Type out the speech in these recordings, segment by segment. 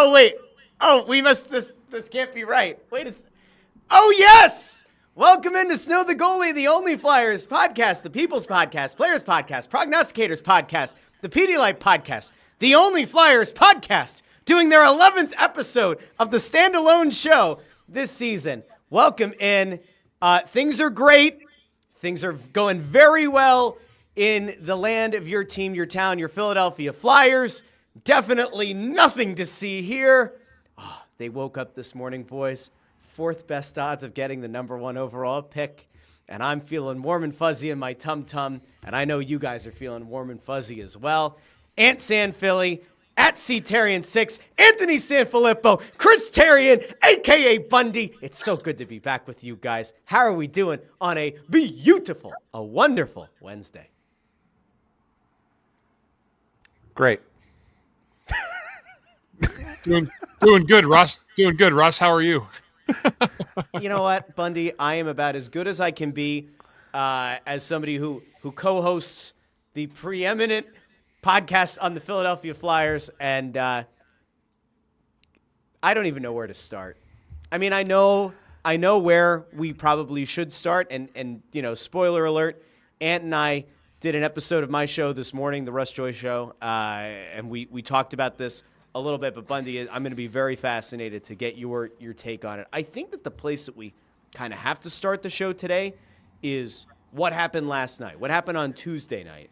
Oh, wait. Oh, we must, this can't be right. Oh, yes! Welcome into Snow The Goalie, the only Flyers podcast, the People's Podcast, Players Podcast, Prognosticators Podcast, the Pedialyte Podcast, the only Flyers podcast, doing their 11th episode of the standalone show this season. Welcome in. Things are great. Things are going very well in the land of your team, your town, your Philadelphia Flyers. Definitely nothing to see here. Oh, they woke up this morning, boys. Fourth best odds of getting the number 1 overall pick. And I'm feeling warm and fuzzy in my tum-tum. And I know you guys are feeling warm and fuzzy as well. Ant SanFilippo, at Therien6, Anthony SanFilippo, Chris Therien, a.k.a. Bundy. It's so good to be back with you guys. How are we doing on a beautiful, a wonderful Wednesday? Great. Doing good, Russ. Doing good, Russ. How are you? You know what, Bundy? I am about as good as I can be as somebody who co-hosts the preeminent podcast on the Philadelphia Flyers, and I don't even know where to start. I mean, I know where we probably should start, and you know, spoiler alert, Ant and I did an episode of my show this morning, the Russ Joy show, and we talked about this a little bit, but Bundy, I'm going to be very fascinated to get your take on it. I think that the place that we kind of have to start the show today is what happened last night. What happened on Tuesday night?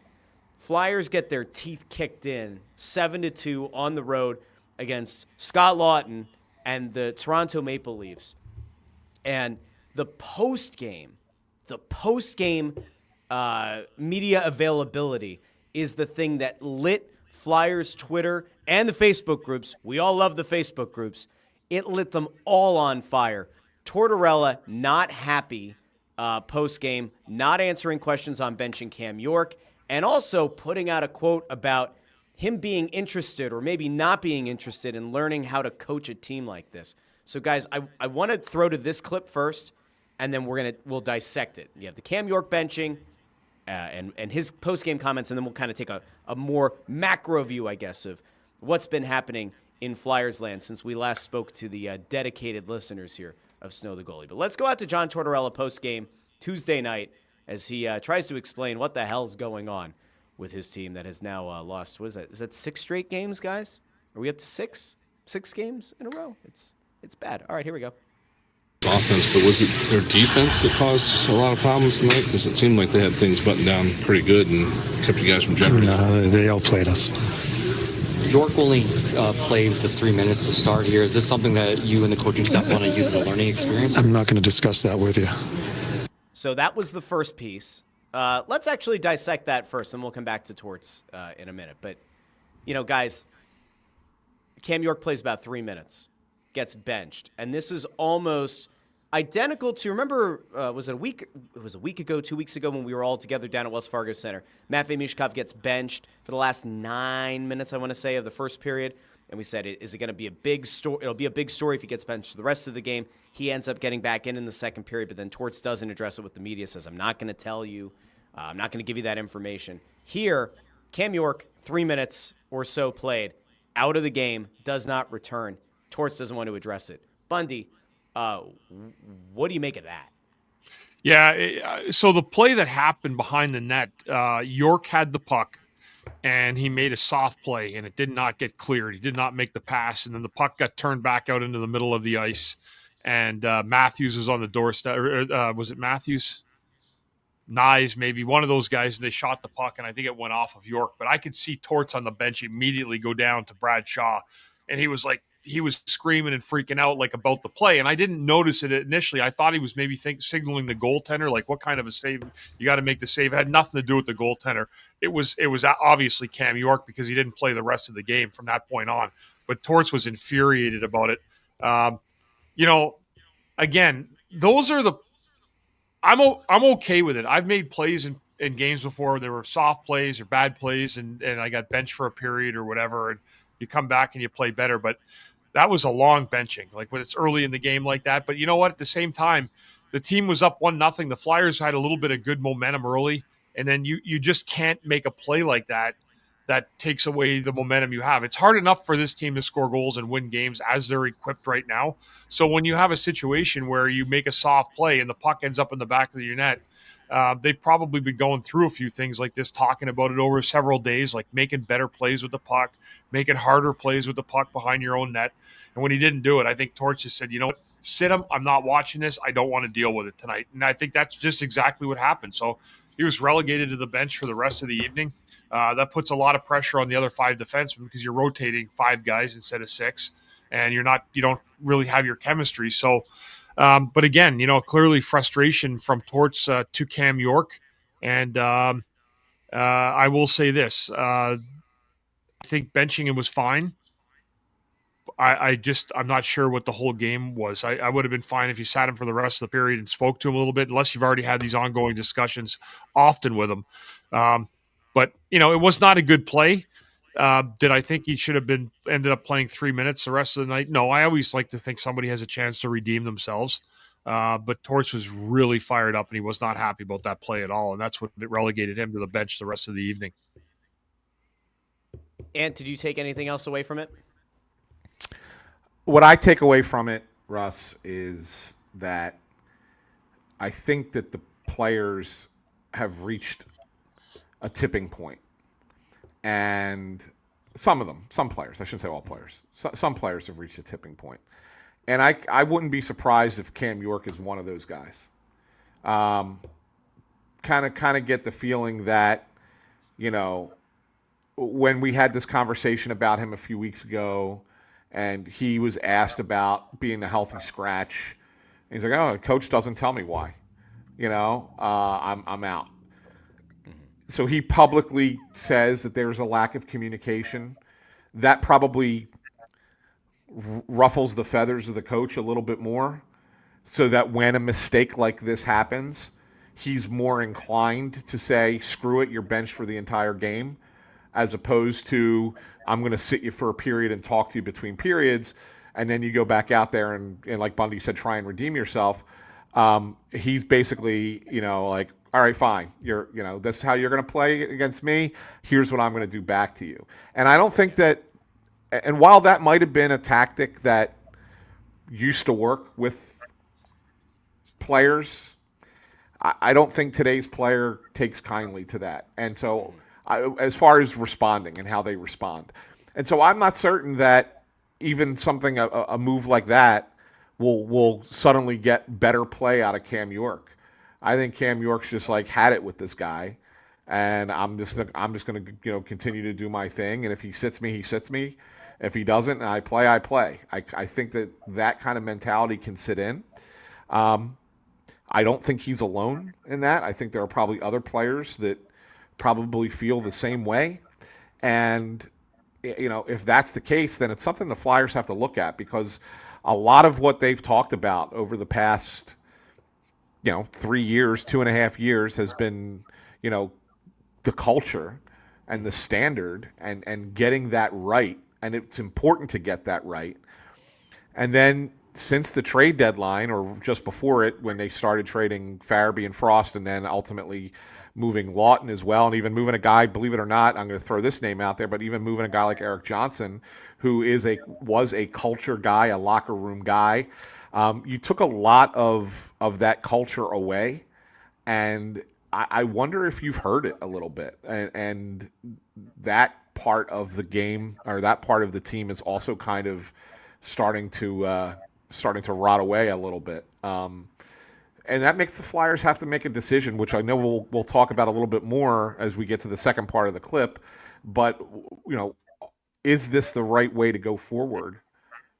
Flyers get their teeth kicked in 7-2 on the road against Scott Laughton and the Toronto Maple Leafs. And the post-game media availability is the thing that lit Flyers Twitter and the Facebook groups. We all love the Facebook groups. It lit them all on fire. Tortorella not happy post-game, not answering questions on benching Cam York, and also putting out a quote about him being interested or maybe not being interested in learning how to coach a team like this. So, guys, I want to throw to this clip first, and then we'll dissect it. You have the Cam York benching and his post-game comments, and then we'll kind of take a more macro view, I guess, of what's been happening in Flyers land since we last spoke to the dedicated listeners here of Snow the Goalie. But let's go out to John Tortorella post-game Tuesday night as he tries to explain what the hell's going on with his team that has now lost. What is that? Is that 6 straight games, guys? Are we up to 6 games in a row? It's bad. All right, here we go. Offense, but was it their defense that caused a lot of problems tonight? Because it seemed like they had things buttoned down pretty good and kept you guys from jeopardy. No, they outplayed us. York only plays the 3 minutes to start here. Is this something that you and the coaching staff want to use as a learning experience? I'm not going to discuss that with you. So that was the first piece. Let's actually dissect that first, and we'll come back to Torts in a minute. But, you know, guys, Cam York plays about 3 minutes, gets benched, and this is almost identical to, remember, was it a week? It was a week ago, 2 weeks ago when we were all together down at Wells Fargo Center. Matvei Michkov gets benched for the last 9 minutes, I want to say, of the first period. And we said, is it going to be a big story? It'll be a big story if he gets benched for the rest of the game. He ends up getting back in the second period, but then Torts doesn't address it with the media, says, I'm not going to tell you. I'm not going to give you that information. Here, Cam York, 3 minutes or so played, out of the game, does not return. Torts doesn't want to address it. Bundy, what do you make of that? Yeah, so the play that happened behind the net, York had the puck, and he made a soft play, and it did not get cleared. He did not make the pass, and then the puck got turned back out into the middle of the ice, and Matthews was on the doorstep. Was it Matthews? Nyes, maybe, one of those guys, and they shot the puck, and I think it went off of York. But I could see Torts on the bench immediately go down to Brad Shaw, and he was screaming and freaking out like about the play, and I didn't notice it initially. I thought he was maybe signaling the goaltender, like what kind of a save you got to make the save. It had nothing to do with the goaltender. It was obviously Cam York because he didn't play the rest of the game from that point on. But Torts was infuriated about it. You know, again, those are the. I'm okay with it. I've made plays in games before. There were soft plays or bad plays, and I got benched for a period or whatever, and you come back and you play better. But that was a long benching, like when it's early in the game like that. But you know what? At the same time, the team was up 1-0. The Flyers had a little bit of good momentum early, and then you just can't make a play like that that takes away the momentum you have. It's hard enough for this team to score goals and win games as they're equipped right now. So when you have a situation where you make a soft play and the puck ends up in the back of your net, they've probably been going through a few things like this, talking about it over several days, like making better plays with the puck, making harder plays with the puck behind your own net. And when he didn't do it, I think Torch just said, you know what, sit him. I'm not watching this. I don't want to deal with it tonight. And I think that's just exactly what happened. So he was relegated to the bench for the rest of the evening. That puts a lot of pressure on the other 5 defensemen because you're rotating 5 guys instead of 6, and you don't really have your chemistry. So, but again, clearly frustration from Torts to Cam York. And I will say this, I think benching him was fine. I'm not sure what the whole game was. I would have been fine if you sat him for the rest of the period and spoke to him a little bit, unless you've already had these ongoing discussions often with him. But it was not a good play. Did I think he should have ended up playing 3 minutes the rest of the night? No, I always like to think somebody has a chance to redeem themselves. But Torch was really fired up, and he was not happy about that play at all. And that's what relegated him to the bench the rest of the evening. Ant, did you take anything else away from it? What I take away from it, Russ, is that I think that the players have reached a tipping point. And some players, I shouldn't say all players, some players have reached a tipping point. And I wouldn't be surprised if Cam York is one of those guys. Kind of get the feeling that, when we had this conversation about him a few weeks ago, and he was asked about being a healthy scratch, and he's like, "Oh, the coach doesn't tell me why. I'm out." So he publicly says that there's a lack of communication. That probably ruffles the feathers of the coach a little bit more, so that when a mistake like this happens, he's more inclined to say, "Screw it, you're benched for the entire game," as opposed to, "I'm going to sit you for a period and talk to you between periods," and then you go back out there and like Bundy said, try and redeem yourself. He's basically, like, "All right, fine. This is how you're going to play against me. Here's what I'm going to do back to you." And I don't think that, and while that might have been a tactic that used to work with players, I don't think today's player takes kindly to that. And so, as far as responding and how they respond. And so I'm not certain that even something, a move like that will suddenly get better play out of Cam York. I think Cam York's just like had it with this guy, and I'm just going to continue to do my thing. And if he sits me, he sits me. If he doesn't, and I play, I play. I think that kind of mentality can sit in. I don't think he's alone in that. I think there are probably other players that probably feel the same way. And, if that's the case, then it's something the Flyers have to look at, because a lot of what they've talked about over the past, 3 years, 2.5 years has been, the culture and the standard and getting that right. And it's important to get that right. And then since the trade deadline, or just before it, when they started trading Farabee and Frost, and then ultimately moving Lawton as well, and even moving a guy, believe it or not, I'm going to throw this name out there, but even moving a guy like Eric Johnson, who was a culture guy, a locker room guy. You took a lot of that culture away, and I wonder if you've heard it a little bit, and that part of the game, or that part of the team, is also kind of starting to rot away a little bit. And that makes the Flyers have to make a decision, which I know we'll talk about a little bit more as we get to the second part of the clip. But, is this the right way to go forward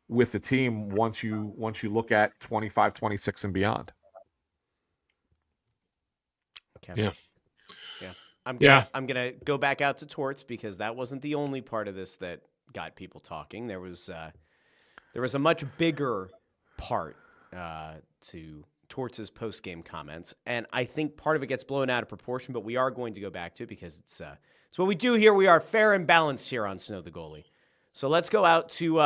with the team once you look at 25, 26 and beyond? Yeah. I'm gonna go back out to Torts, because that wasn't the only part of this that got people talking. There was a much bigger part to Torts' post-game comments, and I think part of it gets blown out of proportion, but we are going to go back to it because it's what we do here. We are fair and balanced here on Snow the Goalie. So let's go out to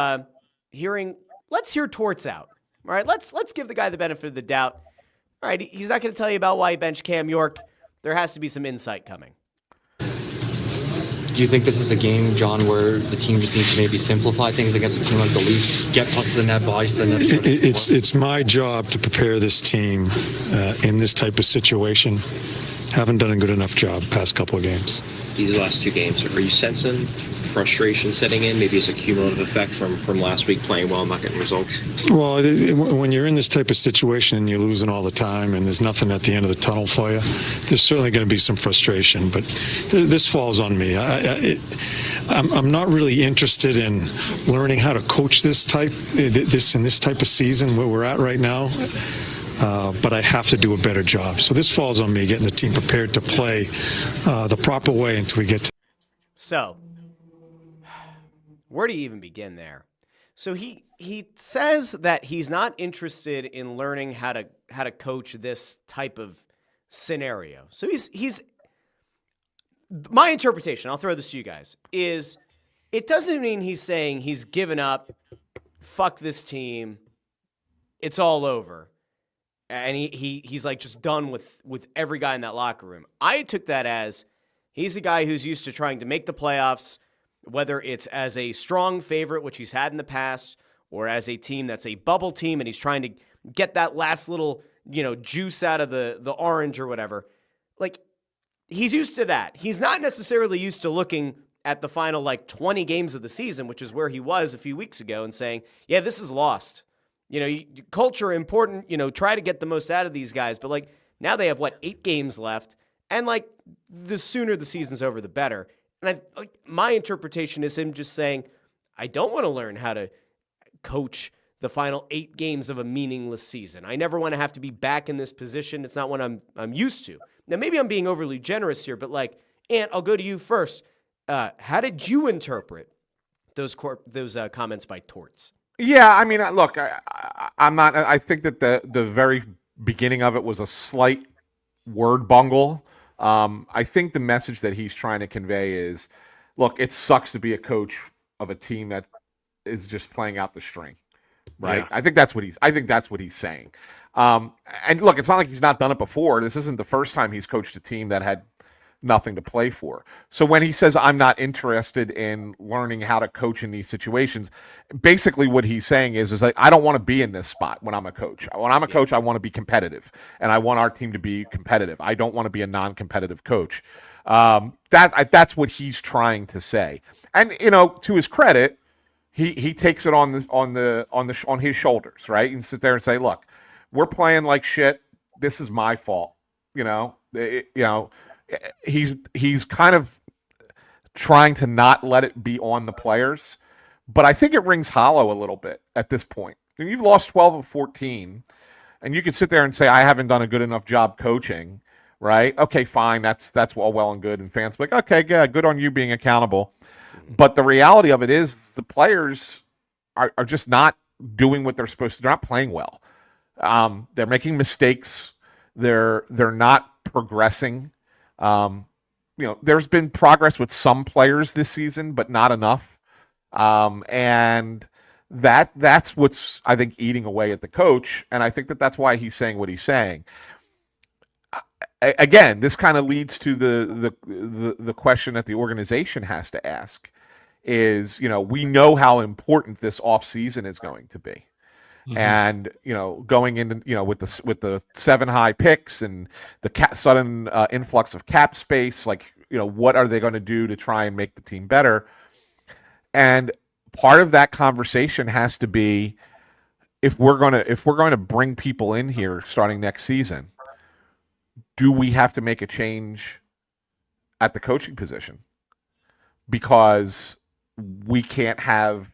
let's hear Torts out. All right, let's give the guy the benefit of the doubt. All right, he's not going to tell you about why he benched Cam York. There has to be some insight coming. Do you think this is a game, John, where the team just needs to maybe simplify things against a team like the Leafs, get pucks to the net, bodies to the net? It's my job to prepare this team in this type of situation. Haven't done a good enough job past couple of games. These last 2 games, are you sensing frustration setting in, maybe as a cumulative effect from last week playing well and not getting results? Well, when you're in this type of situation and you're losing all the time and there's nothing at the end of the tunnel for you, there's certainly going to be some frustration. But this falls on me. I'm not really interested in learning how to coach this type of season where we're at right now. But I have to do a better job. So this falls on me, getting the team prepared to play the proper way until we get to. So, where do you even begin there? So he says that he's not interested in learning how to coach this type of scenario. So he's my interpretation, I'll throw this to you guys, is it doesn't mean he's saying he's given up, fuck this team, it's all over. And he's like just done with every guy in that locker room. I took that as he's a guy who's used to trying to make the playoffs, whether it's as a strong favorite, which he's had in the past, or as a team that's a bubble team, and he's trying to get that last little, juice out of the orange or whatever. Like, he's used to that. He's not necessarily used to looking at the final 20 games of the season, which is where he was a few weeks ago, and saying, yeah, this is lost. Culture important, try to get the most out of these guys. But now they have 8 games left. And the sooner the season's over, the better. And my interpretation is him just saying, I don't want to learn how to coach the final 8 games of a meaningless season. I never want to have to be back in this position. It's not what I'm used to. Now, maybe I'm being overly generous here, but Ant, I'll go to you first. How did you interpret those comments by Torts? Yeah, I mean, look, I'm not. I think that the very beginning of it was a slight word bungle. I think the message that he's trying to convey is, look, it sucks to be a coach of a team that is just playing out the string, right? Yeah. I think that's what he's saying. And look, it's not like he's not done it before. This isn't the first time he's coached a team that had nothing to play for. So when he says, I'm not interested in learning how to coach in these situations, basically what he's saying is I don't want to be in this spot when I'm a coach. When I'm a coach, I want to be competitive, and I want our team to be competitive. I don't want to be a non-competitive coach. That's what he's trying to say. And, to his credit, he takes it on his shoulders, right? And sit there and say, look, we're playing like shit. This is my fault. He's kind of trying to not let it be on the players, but I think it rings hollow a little bit at this point. And you've lost 12 of 14, and you can sit there and say, I haven't done a good enough job coaching, right? Okay, fine, that's well and good, and fans be like, okay, good on you being accountable. But the reality of it is the players are just not doing what they're supposed to. They're not playing well. They're making mistakes. They're not progressing. There's been progress with some players this season, but not enough. And that's what's, I think, eating away at the coach. And I think that's why he's saying what he's saying. Again, this kind of leads to the question that the organization has to ask is, we know how important this offseason is going to be. Mm-hmm. And going into with the 7 high picks and the sudden influx of cap space, what are they going to do to try and make the team better? And part of that conversation has to be, if we're going to bring people in here starting next season, do we have to make a change at the coaching position? Because we can't have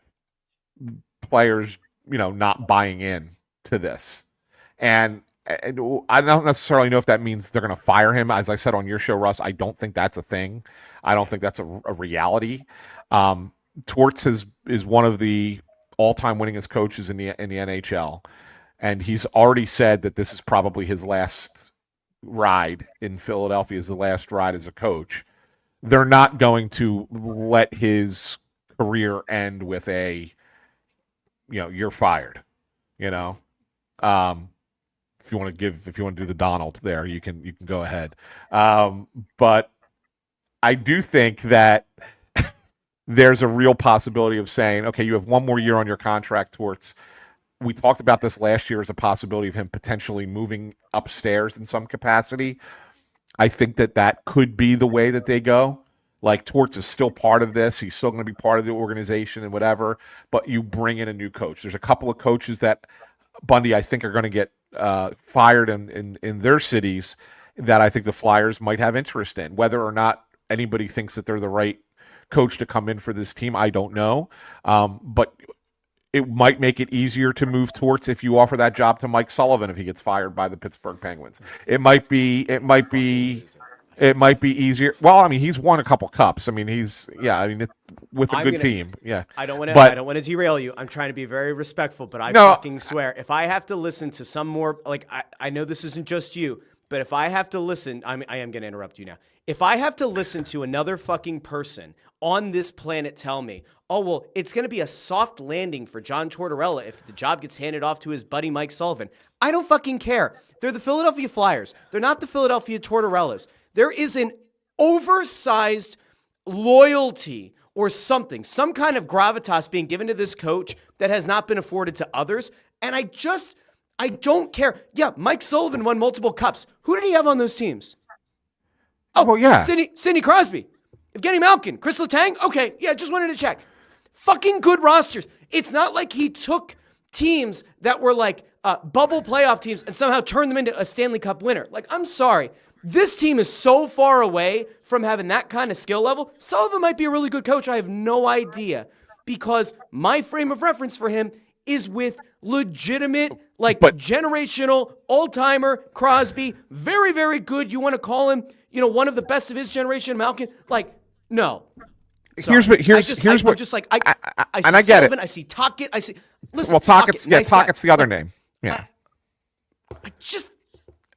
players not buying in to this. And I don't necessarily know if that means they're going to fire him. As I said on your show, Russ, I don't think that's a thing. I don't think that's a reality. Torts is one of the all-time winningest coaches in the NHL. And he's already said that this is probably his last ride in Philadelphia, is the last ride as a coach. They're not going to let his career end with a you're fired. If you want to do the Donald there, you can go ahead. But I do think that there's a real possibility of saying, okay, you have one more year on your contract, Torts. We talked about this last year as a possibility of him potentially moving upstairs in some capacity. I think that could be the way that they go. Like, Torts is still part of this. He's still going to be part of the organization and whatever, but you bring in a new coach. There's a couple of coaches that Bundy, I think, are going to get fired in their cities that I think the Flyers might have interest in. Whether or not anybody thinks that they're the right coach to come in for this team, I don't know. But it might make it easier to move Torts if you offer that job to Mike Sullivan if he gets fired by the Pittsburgh Penguins. It might be easier. Well, I mean, he's won a couple cups. I mean, with a good team. Yeah. I don't want to derail you. I'm trying to be very respectful, but I fucking swear, if I have to listen to some more, like, I know this isn't just you, but if I have to listen, I am going to interrupt you now. If I have to listen to another fucking person on this planet tell me, oh, well, it's going to be a soft landing for John Tortorella if the job gets handed off to his buddy Mike Sullivan, I don't fucking care. They're the Philadelphia Flyers. They're not the Philadelphia Tortorellas. There is an oversized loyalty or something, some kind of gravitas being given to this coach that has not been afforded to others. And I don't care. Yeah, Mike Sullivan won multiple cups. Who did he have on those teams? Oh, well, yeah. Sidney Crosby, Evgeny Malkin, Chris Letang. Okay, yeah, just wanted to check. Fucking good rosters. It's not like he took teams that were like bubble playoff teams and somehow turned them into a Stanley Cup winner. Like, I'm sorry. This team is so far away from having that kind of skill level. Sullivan might be a really good coach. I have no idea, because my frame of reference for him is with legitimate, generational, old-timer Crosby. Very, very good. You want to call him, one of the best of his generation, Malkin? Like, no. Sorry. I see Sullivan, I see Tocchet, I see. Listen, well, Tocchett's the other name. Yeah.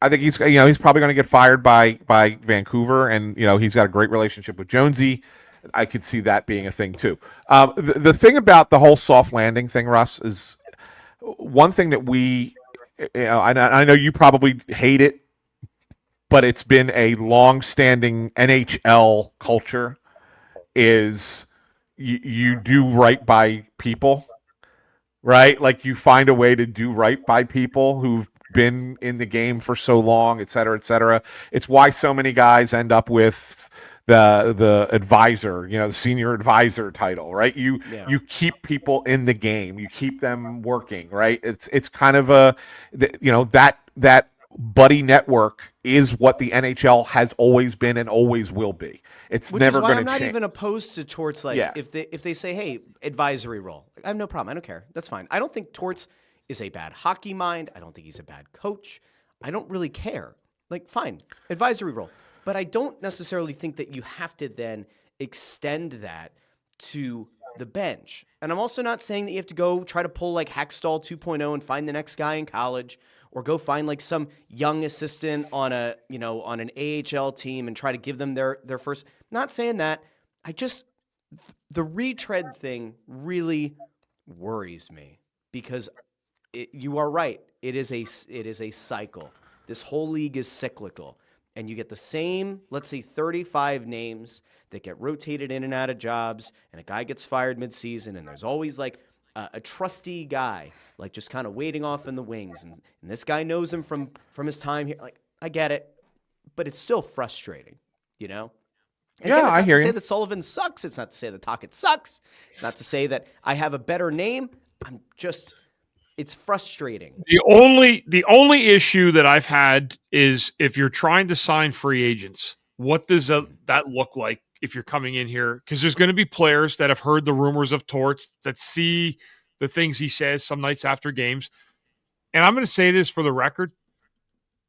I think he's probably going to get fired by Vancouver, and he's got a great relationship with Jonesy. I could see that being a thing too. The thing about the whole soft landing thing, Russ, is one thing that I know you probably hate it, but it's been a long-standing NHL culture. Is you do right by people, right? Like, you find a way to do right by people who've been in the game for so long, et cetera, et cetera. It's why so many guys end up with the advisor, the senior advisor title, right? You keep people in the game, you keep them working, right? It's kind of that buddy network is what the NHL has always been and always will be. It's never going to change. I'm not even opposed to Torts. If they say, hey, advisory role, I have no problem. I don't care. That's fine. I don't think Torts is a bad hockey mind. I don't think he's a bad coach. I don't really care. Fine, advisory role. But I don't necessarily think that you have to then extend that to the bench. And I'm also not saying that you have to go try to pull Hackstall 2.0 and find the next guy in college, or go find some young assistant on an AHL team and try to give them their first. Not saying that. The retread thing really worries me, because you are right. It is a cycle. This whole league is cyclical, and you get the same, let's say, 35 names that get rotated in and out of jobs, and a guy gets fired midseason, and there's always a trusty guy, just kind of waiting off in the wings, and this guy knows him from his time here. I get it, but it's still frustrating, And again, it's not to say that Sullivan sucks. It's not to say that Tocchet sucks. It's not to say that I have a better name. It's frustrating. The only issue that I've had is if you're trying to sign free agents, what does that look like if you're coming in here? Because there's going to be players that have heard the rumors of Torts, that see the things he says some nights after games. And I'm going to say this for the record.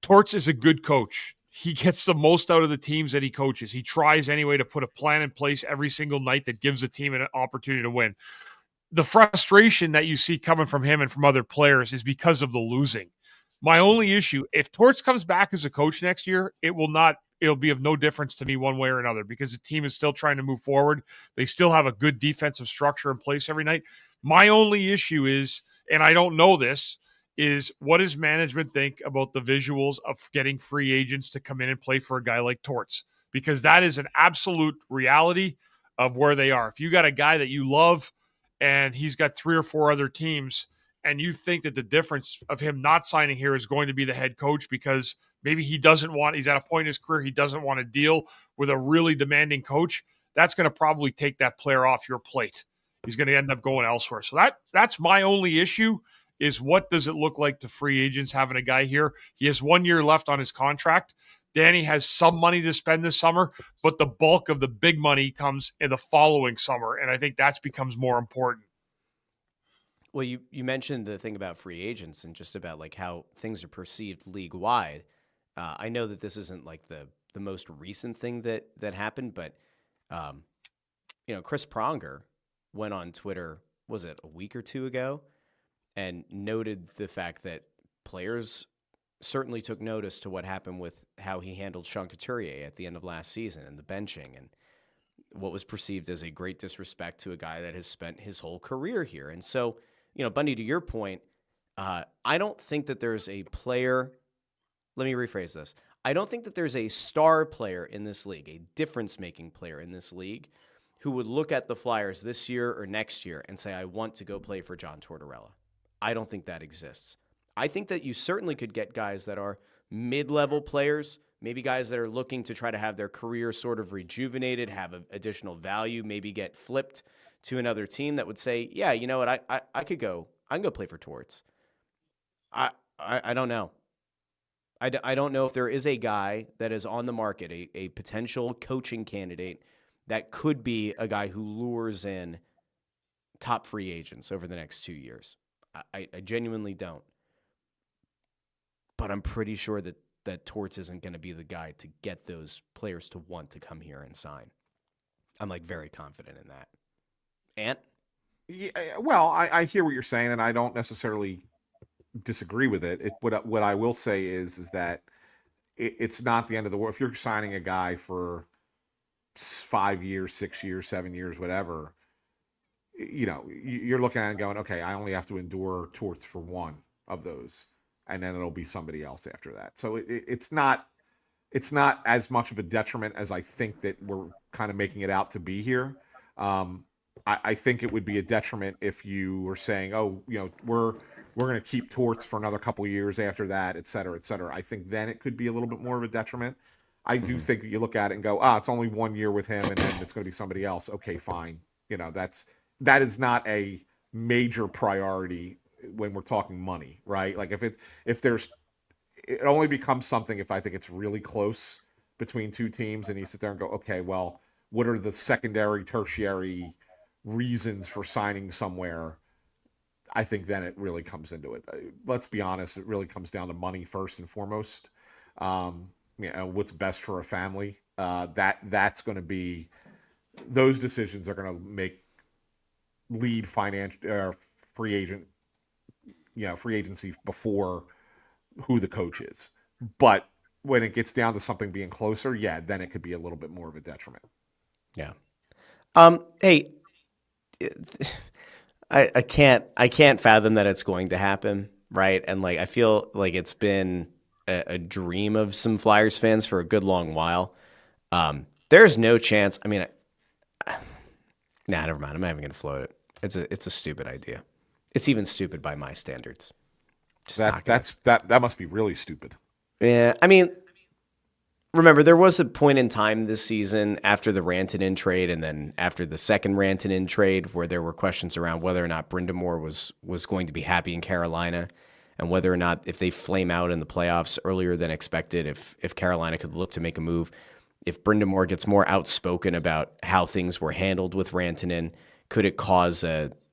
Torts is a good coach. He gets the most out of the teams that he coaches. He tries anyway to put a plan in place every single night that gives the team an opportunity to win. The frustration that you see coming from him and from other players is because of the losing. My only issue, if Torts comes back as a coach next year, it'll be of no difference to me one way or another, because the team is still trying to move forward. They still have a good defensive structure in place every night. My only issue is, and I don't know this, is what does management think about the visuals of getting free agents to come in and play for a guy like Torts? because that is an absolute reality of where they are. If you got a guy that you love and he's got 3 or 4 other teams, and you think that the difference of him not signing here is going to be the head coach because maybe he's at a point in his career he doesn't want to deal with a really demanding coach, that's going to probably take that player off your plate. He's going to end up going elsewhere. So that's my only issue is what does it look like to free agents having a guy here? He has 1 year left on his contract. Danny has some money to spend this summer, but the bulk of the big money comes in the following summer, and I think that becomes more important. Well, you mentioned the thing about free agents and just about like how things are perceived league wide. I know that this isn't like the most recent thing that happened, but Chris Pronger went on Twitter, was it a week or 2 ago, and noted the fact that players certainly took notice to what happened with how he handled Sean Couturier at the end of last season and the benching and what was perceived as a great disrespect to a guy that has spent his whole career here. And so, Bundy, to your point, I don't think that there's a player. Let me rephrase this. I don't think that there's a star player in this league, a difference-making player in this league, who would look at the Flyers this year or next year and say, I want to go play for John Tortorella. I don't think that exists. I think that you certainly could get guys that are mid-level players, maybe guys that are looking to try to have their career sort of rejuvenated, have additional value, maybe get flipped to another team that would say, yeah, you know what, I can go play for Torts. I don't know. I don't know if there is a guy that is on the market, a potential coaching candidate that could be a guy who lures in top free agents over the next 2 years. I genuinely don't. But I'm pretty sure that Torts isn't going to be the guy to get those players to want to come here and sign. I'm very confident in that. Ant? Yeah, well, I hear what you're saying, and I don't necessarily disagree with it. What I will say is that it's not the end of the world. If you're signing a guy for 5 years, 6 years, 7 years, whatever, you're looking at it and going, okay, I only have to endure Torts for one of those, and then it'll be somebody else after that. So it's not as much of a detriment as I think that we're kind of making it out to be here. I think it would be a detriment if you were saying, oh, we're going to keep Torts for another couple of years after that, et cetera, et cetera. I think then it could be a little bit more of a detriment. I do think that you look at it and go, it's only 1 year with him and then it's going to be somebody else. Okay, fine. That is not a major priority when we're talking money, right? Like it only becomes something if I think it's really close between two teams and you sit there and go, okay, well, what are the secondary, tertiary reasons for signing somewhere? I think then it really comes into it. Let's be honest, it really comes down to money first and foremost. What's best for a family. That's going to be, those decisions are going to lead free agency before who the coach is. But when it gets down to something being closer, then it could be a little bit more of a detriment. Yeah. Hey, I can't fathom that it's going to happen, right? And I feel like it's been a dream of some Flyers fans for a good long while. There's no chance. I mean, never mind. I'm not even going to float it. It's a stupid idea. It's even stupid by my standards. That must be really stupid. Yeah, I mean, remember there was a point in time this season after the Rantanen trade, and then after the second Rantanen trade, where there were questions around whether or not Brind'Amour was going to be happy in Carolina, and whether or not if they flame out in the playoffs earlier than expected, if Carolina could look to make a move, if Brind'Amour gets more outspoken about how things were handled with Rantanen, could it cause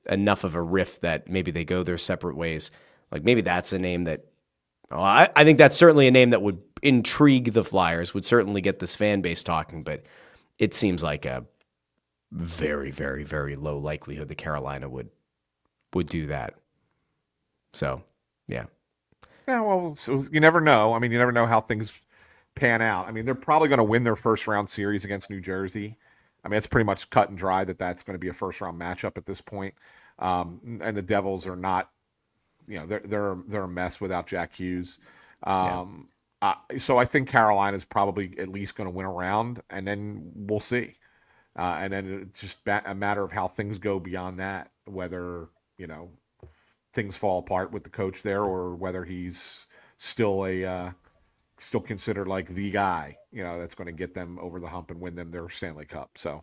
enough of a rift that maybe they go their separate ways? Maybe that's a name that, I think that's certainly a name that would intrigue the Flyers, would certainly get this fan base talking, but it seems like a very, very, very low likelihood that Carolina would do that. So, yeah. Yeah, well, so you never know. I mean, you never know how things pan out. I mean, they're probably going to win their first round series against New Jersey. I mean, it's pretty much cut and dry that's going to be a first round matchup at this point. And the Devils are not, they're a mess without Jack Hughes. So I think Carolina's probably at least going to win a round, and then we'll see. And then it's just a matter of how things go beyond that, whether, things fall apart with the coach there or whether he's still still considered like the guy, that's going to get them over the hump and win them their Stanley Cup. So,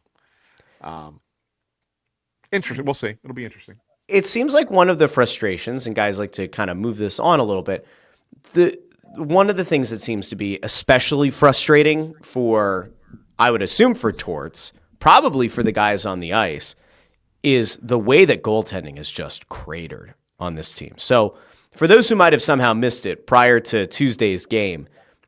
interesting. We'll see. It'll be interesting. It seems like one of the frustrations, and guys like to kind of move this on a little bit, one of the things that seems to be especially frustrating for, I would assume for Torts, probably for the guys on the ice, is the way that goaltending is just cratered on this team. So for those who might have somehow missed it prior to Tuesday's game,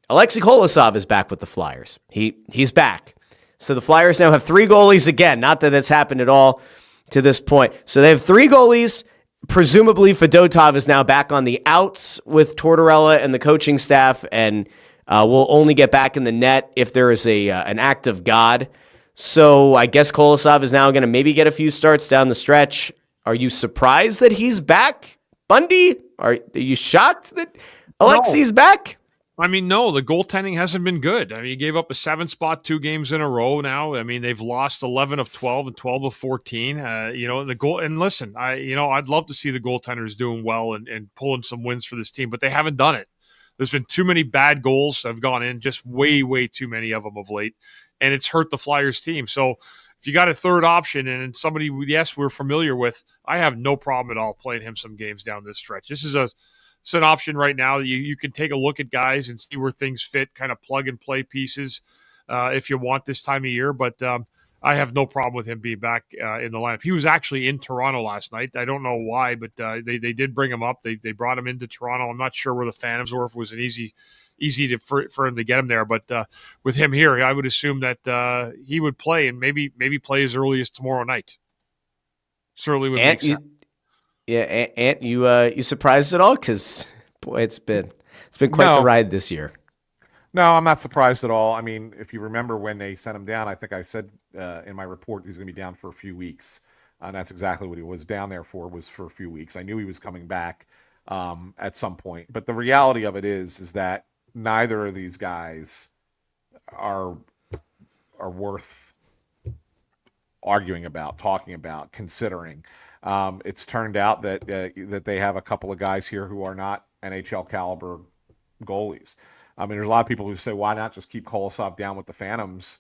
Alexei Kolosov is back with the Flyers. He's back. So the Flyers now have 3 goalies again. Not that it's happened at all to this point. So they have 3 goalies. Presumably Fedotov is now back on the outs with Tortorella and the coaching staff, and will only get back in the net if there is an act of God. So I guess Kolosov is now going to maybe get a few starts down the stretch. Are you surprised that he's back, Bundy? Are you shocked that Alexei's back? I mean, no, the goaltending hasn't been good. I mean, he gave up a 7-spot 2 games in a row now. I mean, they've lost 11 of 12 and 12 of 14. The goal. And listen, I'd love to see the goaltenders doing well and pulling some wins for this team, but they haven't done it. There's been too many bad goals that have gone in, just way, way too many of them of late, and it's hurt the Flyers team. So if you got a third option and somebody, yes, we're familiar with, I have no problem at all playing him some games down this stretch. This is it's an option right now that you can take a look at guys and see where things fit, kind of plug and play pieces if you want this time of year. But I have no problem with him being back in the lineup. He was actually in Toronto last night. I don't know why, but they did bring him up. They brought him into Toronto. I'm not sure where the Phantoms were, if it was an easy for him to get him there. But with him here, I would assume that he would play and maybe play as early as tomorrow night. Certainly would make sense. Yeah, Ant, you surprised at all? Because boy, it's been quite the ride this year. No, I'm not surprised at all. I mean, if you remember when they sent him down, I think I said in my report he's going to be down for a few weeks, and that's exactly what he was down there for. Was for a few weeks. I knew he was coming back at some point, but the reality of it is that neither of these guys are worth arguing about, talking about, considering. It's turned out that that they have a couple of guys here who are not NHL caliber goalies. I mean, there's a lot of people who say, why not just keep Kolosov down with the Phantoms?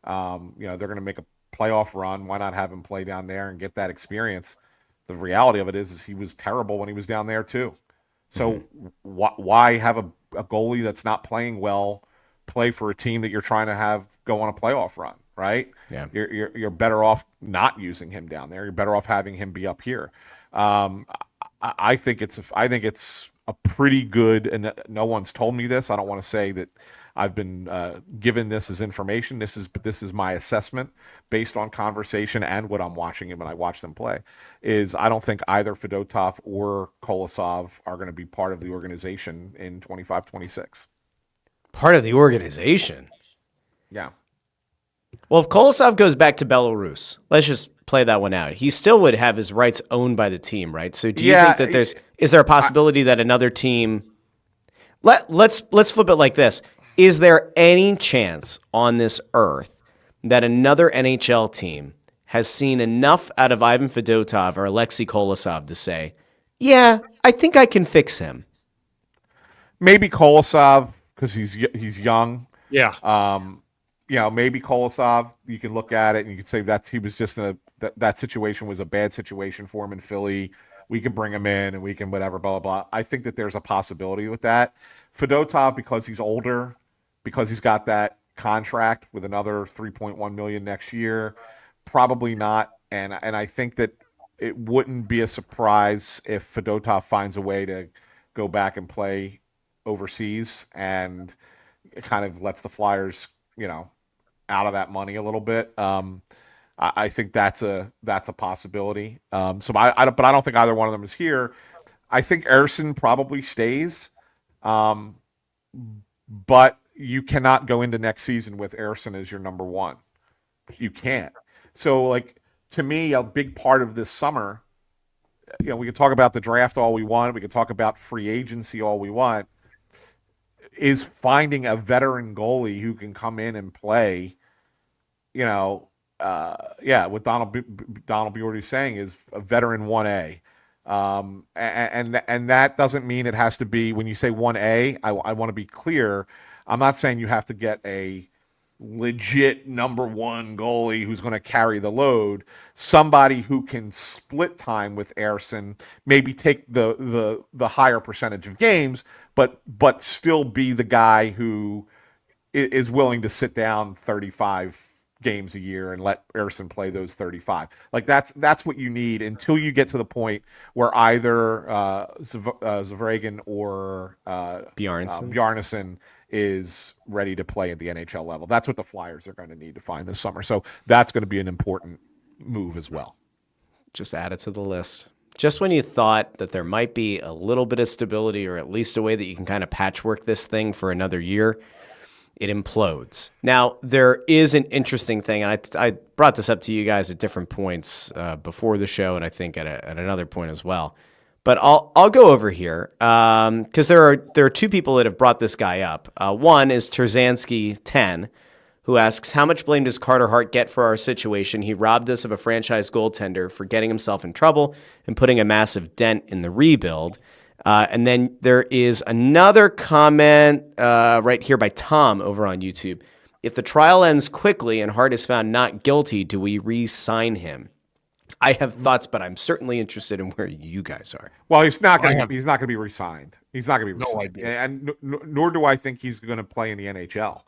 They're going to make a playoff run. Why not have him play down there and get that experience? The reality of it is he was terrible when he was down there too. So why have a goalie that's not playing well play for a team that you're trying to have go on a playoff run? Right? Yeah. You're better off not using him down there. You're better off having him be up here. I think it's a pretty good, and no one's told me this. I don't want to say that I've been given this as information. This is my assessment based on conversation and what I'm watching him when I watch them play. Is I don't think either Fedotov or Kolosov are going to be part of the organization in 25-26. Part of the organization? Yeah. Well, if Kolosov goes back to Belarus, let's just play that one out. He still would have his rights owned by the team, right? So do you think that is there a possibility that another team let's flip it like this. Is there any chance on this earth that another NHL team has seen enough out of Ivan Fedotov or Alexei Kolosov to say, yeah, I think I can fix him? Maybe Kolosov because he's young. Yeah. Maybe Kolosov, you can look at it and you can say he was just that situation was a bad situation for him in Philly. We can bring him in and we can whatever, blah, blah, blah. I think that there's a possibility with that. Fedotov, because he's older, because he's got that contract with another $3.1 million next year, probably not. And I think that it wouldn't be a surprise if Fedotov finds a way to go back and play overseas and it kind of lets the Flyers, out of that money a little bit. I think that's a possibility. But I don't think either one of them is here. I think Ersson probably stays, but you cannot go into next season with Ersson as your number one. You can't. So, to me, a big part of this summer, we can talk about the draft all we want. We can talk about free agency all we want. is finding a veteran goalie who can come in and play. What Donald Biordi is saying is a veteran 1A. And that doesn't mean it has to be, when you say 1A, I want to be clear. I'm not saying you have to get a legit number one goalie who's going to carry the load. Somebody who can split time with Ersson, maybe take the higher percentage of games, but still be the guy who is willing to sit down 35 games a year and let Ersson play those 35. Like that's what you need until you get to the point where either Zvragin or Bjarnason is ready to play at the NHL level. That's what the Flyers are going to need to find this summer. So that's going to be an important move as well. Just add it to the list. Just when you thought that there might be a little bit of stability, or at least a way that you can kind of patchwork this thing for another year, it implodes. Now, there is an interesting thing, and I brought this up to you guys at different points before the show, and I think at another point as well. But I'll go over here because there are two people that have brought this guy up. One is Terzansky10, who asks, how much blame does Carter Hart get for our situation? He robbed us of a franchise goaltender for getting himself in trouble and putting a massive dent in the rebuild. And then there is another comment right here by Tom over on YouTube. If the trial ends quickly and Hart is found not guilty, do we re-sign him? I have thoughts, but I'm certainly interested in where you guys are. Well, he's not going to be re-signed. He's not going to be No re-signed. idea. And nor do I think he's going to play in the NHL.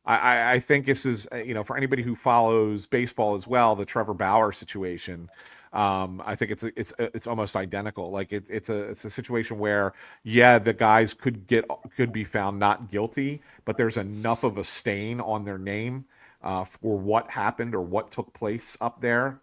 I think this is, for anybody who follows baseball as well, the Trevor Bauer situation. I think it's almost identical. Like it's a situation where, the guys could be found not guilty, but there's enough of a stain on their name for what happened or what took place up there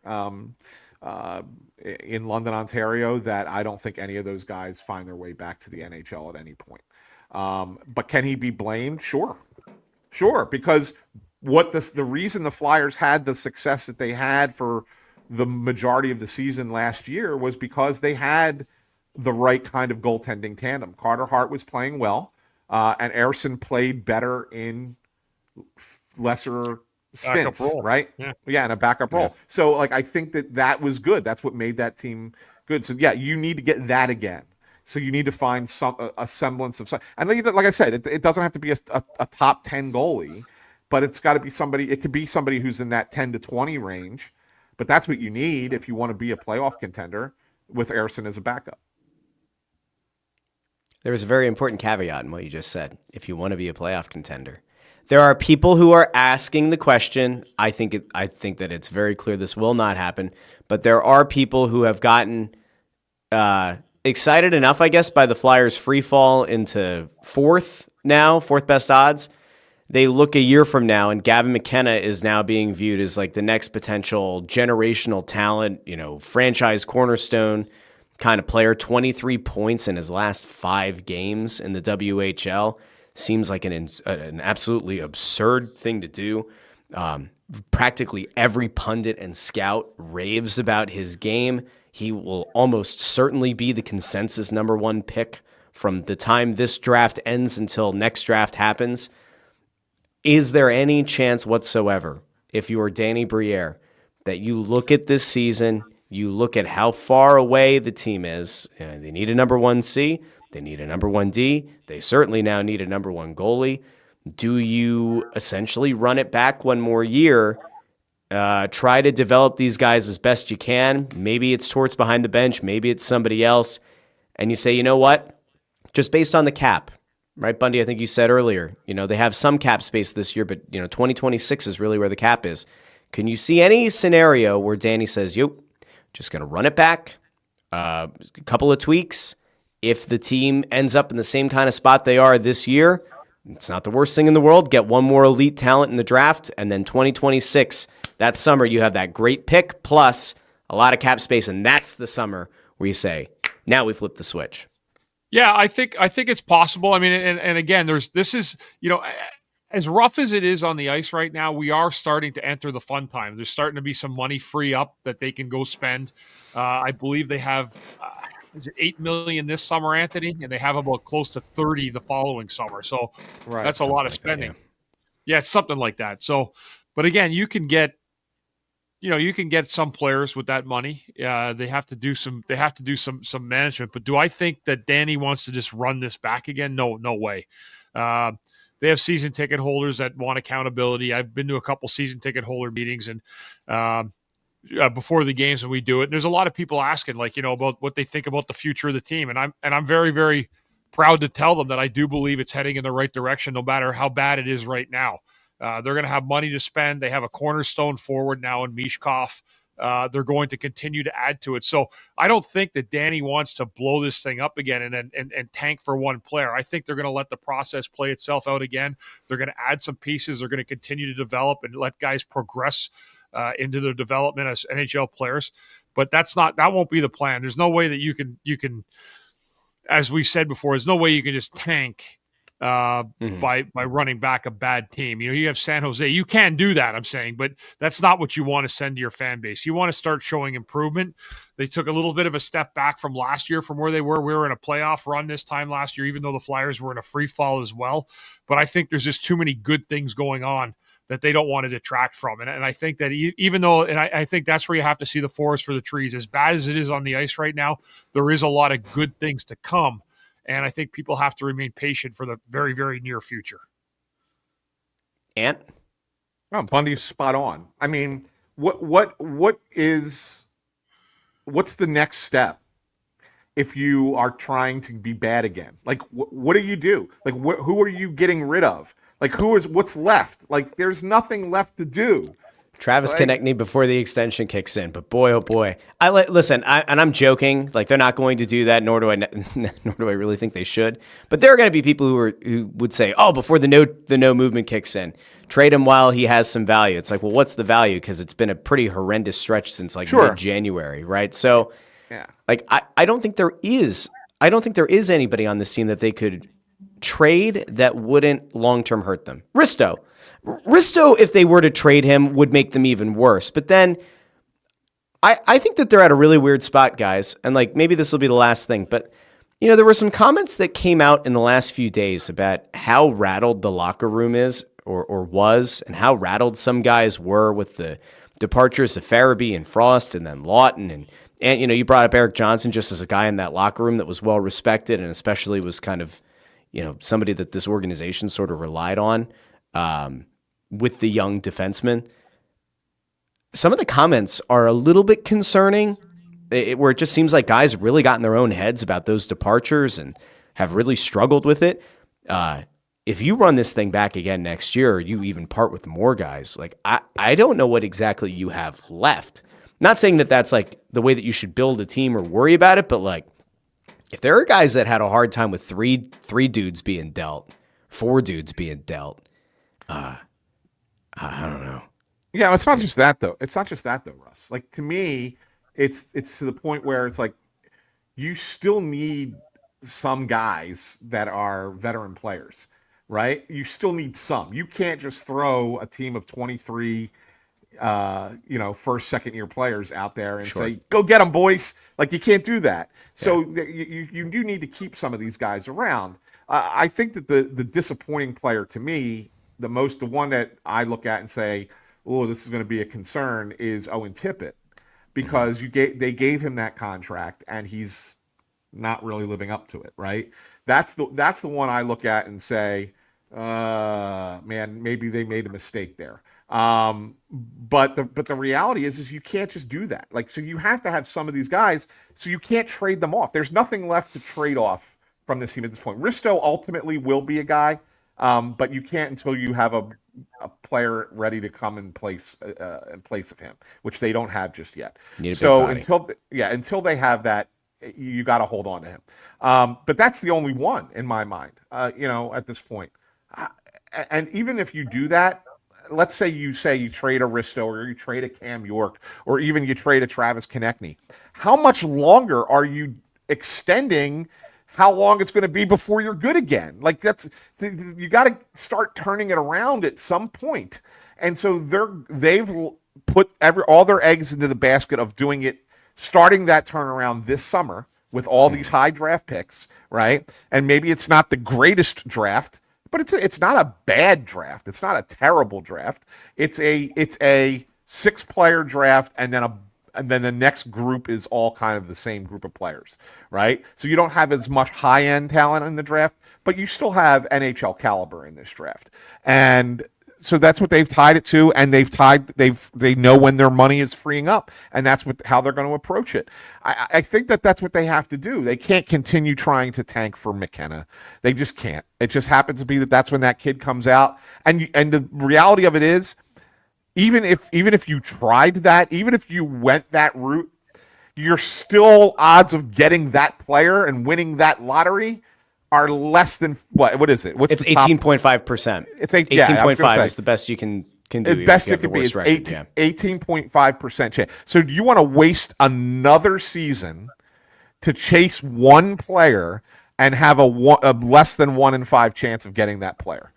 in London, Ontario, that I don't think any of those guys find their way back to the NHL at any point. But can he be blamed? Sure, because the reason the Flyers had the success that they had for the majority of the season last year was because they had the right kind of goaltending tandem. Carter Hart was playing well, and Ersson played better in lesser stints, right? Yeah, in a backup role. So, I think that was good. That's what made that team good. So, you need to get that again. So you need to find a semblance of, and like I said, it doesn't have to be a top 10 goalie, but it's got to be somebody. It could be somebody who's in that 10 to 20 range, but that's what you need if you want to be a playoff contender with Ersson as a backup. There was a very important caveat in what you just said. If you want to be a playoff contender, there are people who are asking the question. I think that it's very clear this will not happen, but there are people who have gotten excited enough, I guess, by the Flyers' free fall into fourth best odds. They look a year from now, and Gavin McKenna is now being viewed as like the next potential generational talent, franchise cornerstone kind of player. 23 points in his last 5 games in the WHL seems like an absolutely absurd thing to do. Practically every pundit and scout raves about his game. He will almost certainly be the consensus number 1 pick from the time this draft ends until next draft happens. Is there any chance whatsoever, if you are Danny Briere, that you look at this season, you look at how far away the team is, and they need a number 1C, they need a number 1D, they certainly now need a number 1 goalie. Do you essentially run it back one more year, try to develop these guys as best you can? Maybe it's Torts behind the bench, maybe it's somebody else, and you say, you know what, just based on the cap, right, Bundy, I think you said earlier, they have some cap space this year, but 2026 is really where the cap is. Can you see any scenario where Danny says, just going to run it back, a couple of tweaks? If the team ends up in the same kind of spot they are this year, it's not the worst thing in the world. Get one more elite talent in the draft, and then 2026, that summer, you have that great pick plus a lot of cap space, and that's the summer where you say, now we flip the switch. Yeah, I think it's possible. I mean, and again, this is, as rough as it is on the ice right now, we are starting to enter the fun time. There's starting to be some money free up that they can go spend. I believe they have is it $8 million this summer, Anthony? And they have about close to 30 the following summer. So that's a lot of spending. Yeah, it's something like that. So, but again, you can get some players with that money. They have to do some management. But do I think that Danny wants to just run this back again? No way. They have season ticket holders that want accountability. I've been to a couple season ticket holder meetings, and before the games when we do it, and there's a lot of people asking, about what they think about the future of the team, and I'm very, very proud to tell them that I do believe it's heading in the right direction, no matter how bad it is right now. They're going to have money to spend. They have a cornerstone forward now in Mishkov. They're going to continue to add to it. So I don't think that Danny wants to blow this thing up again and tank for one player. I think they're going to let the process play itself out again. They're going to add some pieces. They're going to continue to develop and let guys progress into their development as NHL players. But that won't be the plan. There's no way that you can, as we said before, there's no way you can just tank by running back a bad team. You have San Jose. You can do that, I'm saying, but that's not what you want to send to your fan base. You want to start showing improvement. They took a little bit of a step back from last year from where they were. We were in a playoff run this time last year, even though the Flyers were in a free fall as well. But I think there's just too many good things going on that they don't want to detract from. And I think that even though, and I think that's where you have to see the forest for the trees. As bad as it is on the ice right now, there is a lot of good things to come. And I think people have to remain patient for the very, very near future. Ant? Oh, Bundy's spot on. I mean, what's the next step if you are trying to be bad again? Like, what do you do? Like, who are you getting rid of? Like, what's left? Like, there's nothing left to do. Travis Konechny before the extension kicks in, but boy, oh boy! Listen, I'm joking. Like, they're not going to do that, nor do I really think they should. But there are going to be people who would say, "Oh, before the no movement kicks in, trade him while he has some value." It's like, well, what's the value? Because it's been a pretty horrendous stretch since mid-January, right? So, yeah, like, I don't think there is anybody on this team that they could trade that wouldn't long-term hurt them. Risto, if they were to trade him, would make them even worse. But then I think that they're at a really weird spot, guys. And like, maybe this will be the last thing, but there were some comments that came out in the last few days about how rattled the locker room is or was, and how rattled some guys were with the departures of Farabee and Frost and then Lawton. And you brought up Eric Johnson just as a guy in that locker room that was well respected and especially was kind of, somebody that this organization sort of relied on with the young defenseman. Some of the comments are a little bit concerning, where it just seems like guys have really gotten their own heads about those departures and have really struggled with it. If you run this thing back again next year, or you even part with more guys, like I don't know what exactly you have left. Not saying that that's like the way that you should build a team or worry about it, but like, if there are guys that had a hard time with three dudes being dealt, 4 dudes being dealt, I don't know. Yeah, it's not just that though. Russ. Like, to me, it's to the point where it's like you still need some guys that are veteran players, right? You still need some. You can't just throw a team of 23 first, second year players out there and say, go get them, boys. Like, you can't do that. So you do need to keep some of these guys around. I think that the disappointing player to me, the one that I look at and say, oh, this is going to be a concern, is Owen Tippett, because they gave him that contract and he's not really living up to it, right? That's the one I look at and say, man, maybe they made a mistake there. But the reality is you can't just do that. Like, so you have to have some of these guys, so you can't trade them off. There's nothing left to trade off from this team at this point. Risto ultimately will be a guy, but you can't until you have a player ready to come in place of him, which they don't have just yet. So until they have that, you got to hold on to him. But that's the only one in my mind, at this point. And even if you do that, let's say you trade a Risto, or you trade a Cam York, or even you trade a Travis Konechny. How much longer are you extending how long it's going to be before you're good again? Like, you got to start turning it around at some point. And so they've put all their eggs into the basket of doing it, starting that turnaround this summer, with all these high draft picks, right? And maybe it's not the greatest draft, but it's not a bad draft. It's not a terrible draft. It's a 6-player draft, and then the next group is all kind of the same group of players, right? So you don't have as much high-end talent in the draft, but you still have NHL caliber in this draft. And so that's what they've tied it to, and they know when their money is freeing up, and that's how they're going to approach it. I think that's what they have to do. They can't continue trying to tank for McKenna. They just can't. It just happens to be that's when that kid comes out, and the reality of it is, even if you tried that, even if you went that route, your still odds of getting that player and winning that lottery are less than what is it? It's 18.5%. It's 18.5 is the best you can do. The best it could be is 18.5% chance. So do you want to waste another season to chase one player and have a less than 1 in 5 chance of getting that player?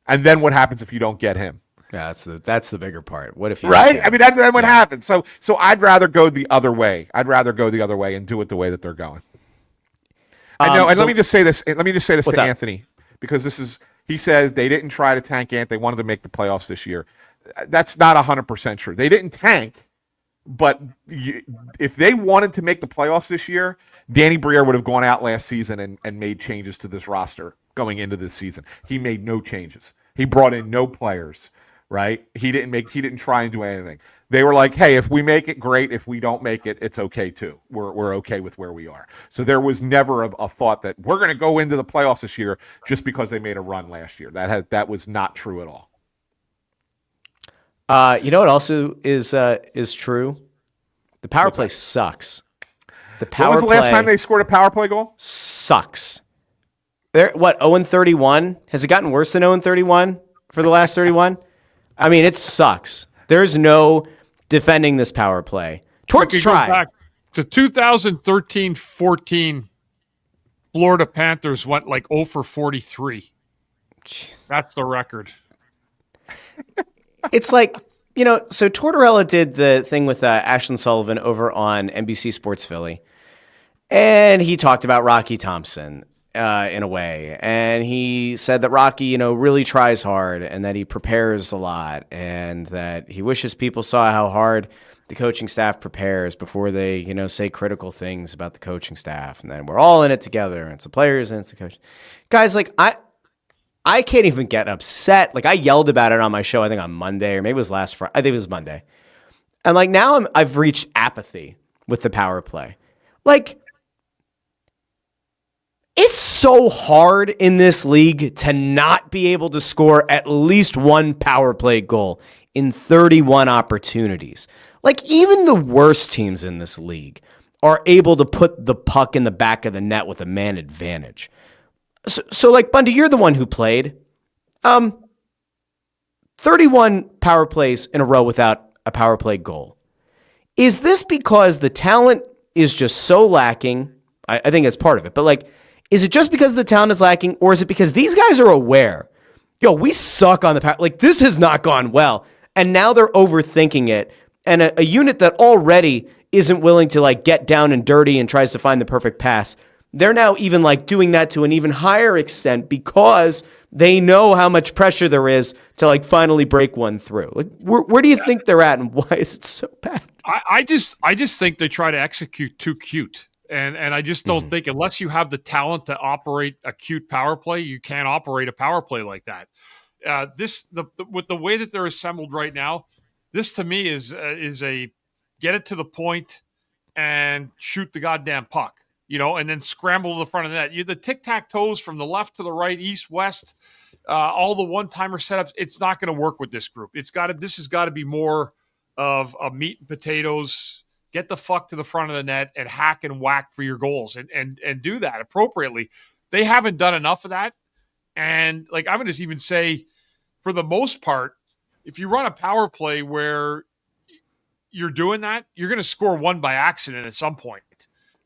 And then what happens if you don't get him? Yeah, that's the bigger part. What if you right? I mean, that's what happens. So I'd rather go the other way. I'd rather go the other way and do it the way that they're going. I know, and let me just say this. Let me just say this to Anthony, because he says they didn't try to tank Ant. They wanted to make the playoffs this year. That's not 100% true. They didn't tank, but if they wanted to make the playoffs this year, Danny Briere would have gone out last season and made changes to this roster going into this season. He made no changes. He brought in no players. Right? He didn't try and do anything. They were like, hey, if we make it, great. If we don't make it, it's okay too. We're okay with where we are. So there was never a thought that we're going to go into the playoffs this year just because they made a run last year. That was not true at all. You know what also is true? The power play sucks. When was the last time they scored a power play goal? Sucks. They're 0-31? Has it gotten worse than 0-31 for the last 31? I mean, it sucks. There's no defending this power play. Torts tried. Back to 2013-14, Florida Panthers went like 0 for 43. Jeez. That's the record. It's like, so Tortorella did the thing with Ashlyn Sullivan over on NBC Sports Philly, and he talked about Rocky Thompson. In a way. And he said that Rocky, really tries hard and that he prepares a lot and that he wishes people saw how hard the coaching staff prepares before they, say critical things about the coaching staff. And then we're all in it together, and it's the players and it's the coach. Guys, like I can't even get upset. Like I yelled about it on my show, I think on Monday, or maybe it was last Friday. I think it was Monday. And like now I've reached apathy with the power play. Like, it's so hard in this league to not be able to score at least one power play goal in 31 opportunities. Like, even the worst teams in this league are able to put the puck in the back of the net with a man advantage. So like, Bundy, you're the one who played 31 power plays in a row without a power play goal. Is this because the talent is just so lacking? I think it's part of it, but like, is it just because the talent is lacking, or is it because these guys are aware, we suck on the power, like this has not gone well, and now they're overthinking it, and a unit that already isn't willing to like get down and dirty and tries to find the perfect pass, they're now even like doing that to an even higher extent because they know how much pressure there is to like finally break one through. Like, where do you think they're at, and why is it so bad? I just think they try to execute too cute. And I just don't think, unless you have the talent to operate a cute power play, you can't operate a power play like that. With the way that they're assembled right now, this to me is a get it to the point and shoot the goddamn puck, and then scramble to the front of the net. The tic-tac-toes from the left to the right, east, west, all the one-timer setups. It's not going to work with this group. This has got to be more of a meat and potatoes. Get the fuck to the front of the net and hack and whack for your goals and do that appropriately. They haven't done enough of that. And like, I'm going to even say, for the most part, if you run a power play where you're doing that, you're going to score one by accident at some point.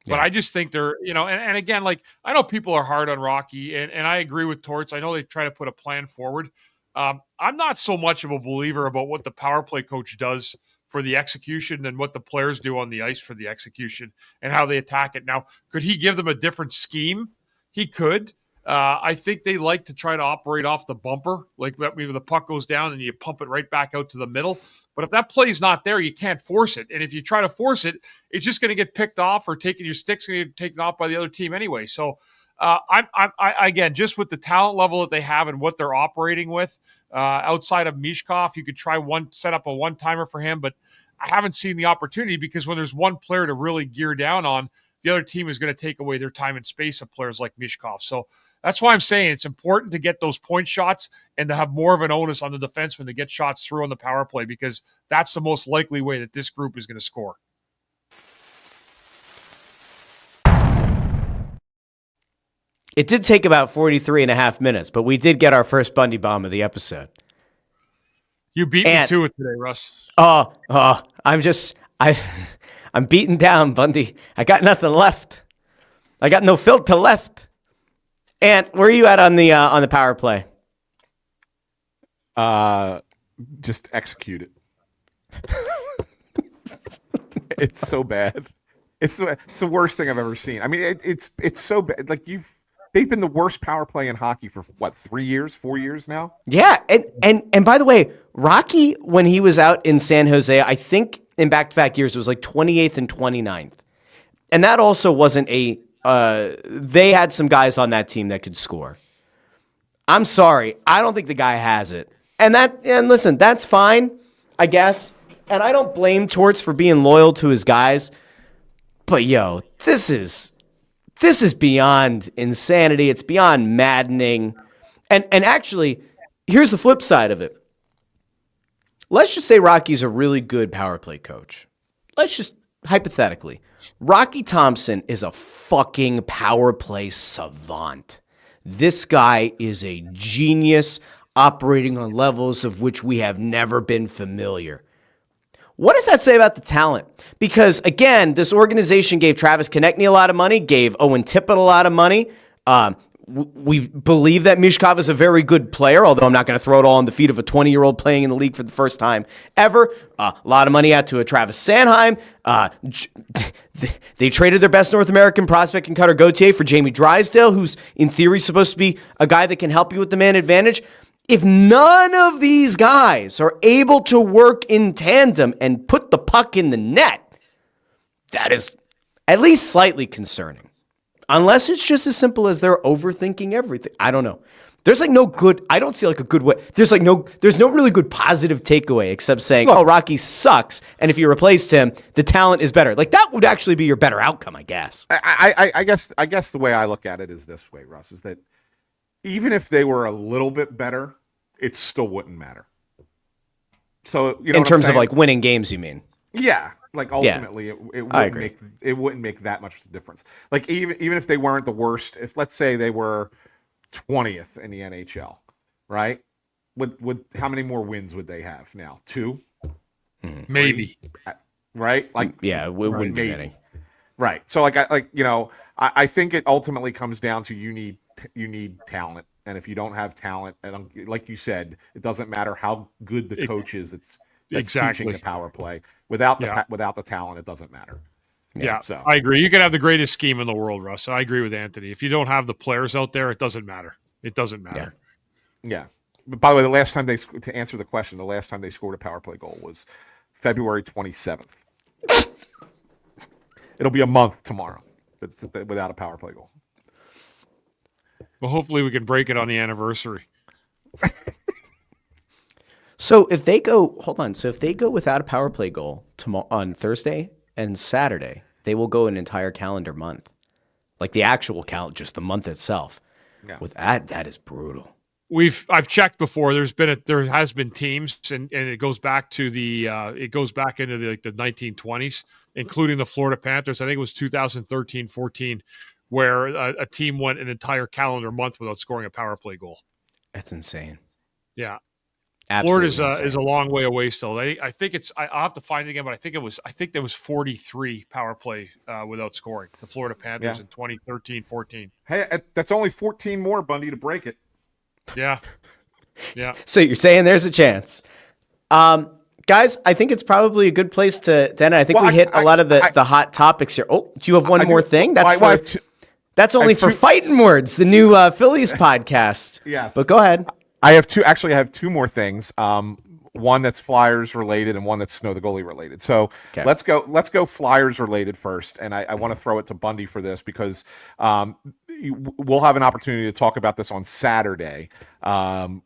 Yeah. But I just think they're, and again, like, I know people are hard on Rocky, and I agree with Torts. I know they try to put a plan forward. I'm not so much of a believer about what the power play coach does for the execution than what the players do on the ice for the execution and how they attack it. Now, could he give them a different scheme? He could. I think they like to try to operate off the bumper, like maybe the puck goes down and you pump it right back out to the middle. But if that play's not there, you can't force it. And if you try to force it, it's just going to get picked off or your stick's going to get taken off by the other team anyway. So I again, just with the talent level that they have and what they're operating with, outside of Mishkov, you could set up a one-timer for him, but I haven't seen the opportunity because when there's one player to really gear down on, the other team is going to take away their time and space of players like Mishkov. So that's why I'm saying it's important to get those point shots and to have more of an onus on the defenseman to get shots through on the power play, because that's the most likely way that this group is going to score. It did take about 43 and a half minutes, but we did get our first Bundy bomb of the episode. You beat me to it today, Russ. I'm beaten down, Bundy. I got nothing left. I got no filter left. And where are you at on the power play? Just execute it. It's so bad. It's the worst thing I've ever seen. I mean, it's so bad. Like they've been the worst power play in hockey for what, 4 years now? Yeah, and by the way, Rocky, when he was out in San Jose, I think in back-to-back years, it was like 28th and 29th. And that also wasn't they had some guys on that team that could score. I'm sorry, I don't think the guy has it. And listen, that's fine, I guess. And I don't blame Torts for being loyal to his guys. But yo, this is beyond insanity. It's beyond maddening. And actually, here's the flip side of it. Let's just say Rocky's a really good power play coach. Let's just, hypothetically, Rocky Thompson is a fucking power play savant. This guy is a genius operating on levels of which we have never been familiar. What does that say about the talent? Because, again, this organization gave Travis Konechny a lot of money, gave Owen Tippett a lot of money. We believe that Mishkov is a very good player, although I'm not going to throw it all on the feet of a 20-year-old playing in the league for the first time ever. A lot of money out to a Travis Sanheim. They traded their best North American prospect in Cutter Gauthier for Jamie Drysdale, who's in theory supposed to be a guy that can help you with the man advantage. If none of these guys are able to work in tandem and put the puck in the net, that is at least slightly concerning. Unless it's just as simple as they're overthinking everything. I don't know. There's like no good, I don't see like a good way. There's no really good positive takeaway except saying, Look, Rocky sucks. And if you replaced him, the talent is better. Like that would actually be your better outcome, I guess. I guess the way I look at it is this way, Russ, is that even if they were a little bit better, it still wouldn't matter. So, you know, in terms of like winning games, you mean? Yeah. Like ultimately, Yeah. it wouldn't make that much difference. Like even if they weren't the worst, if let's say they were 20th in the NHL, right? Would how many more wins would they have now? 2, Maybe. 3? Right? Like Yeah, it wouldn't be maybe. many. Right. So I think it ultimately comes down to you need talent, and if you don't have talent, and like you said, it doesn't matter how good the coach is. That's exactly teaching the power play. Without the talent, it doesn't matter. Yeah, so I agree. You can have the greatest scheme in the world, Russ. I agree with Anthony. If you don't have the players out there, it doesn't matter. It doesn't matter. Yeah. But by the way, to answer the question, the last time they scored a power play goal was February 27th. It'll be a month tomorrow without a power play goal. Well, hopefully we can break it on the anniversary. So if they go without a power play goal on Thursday and Saturday, they will go an entire calendar month. Like the actual calendar, just the month itself. Yeah. With that is brutal. I've checked before. There has been teams, and it goes back to the the 1920s, including the Florida Panthers. I think it was 2013-14, where a team went an entire calendar month without scoring a power play goal. That's insane. Yeah. Absolutely Florida's insane. is a long way away still. I think I'll have to find it again, but I think there was 43 power play without scoring. The Florida Panthers in 2013-14. Hey, that's only 14 more, Bundy, to break it. Yeah. Yeah. So you're saying there's a chance. Guys, I think it's probably a good place to end. I think we hit a lot of the hot topics here. Oh, do you have one more thing? That's only for Fighting Words, the new Phillies podcast. Yes. But go ahead. I have two more things. One that's Flyers related and one that's Snow the Goalie related. So let's go Flyers related first. And I want to throw it to Bundy for this because we'll have an opportunity to talk about this on Saturday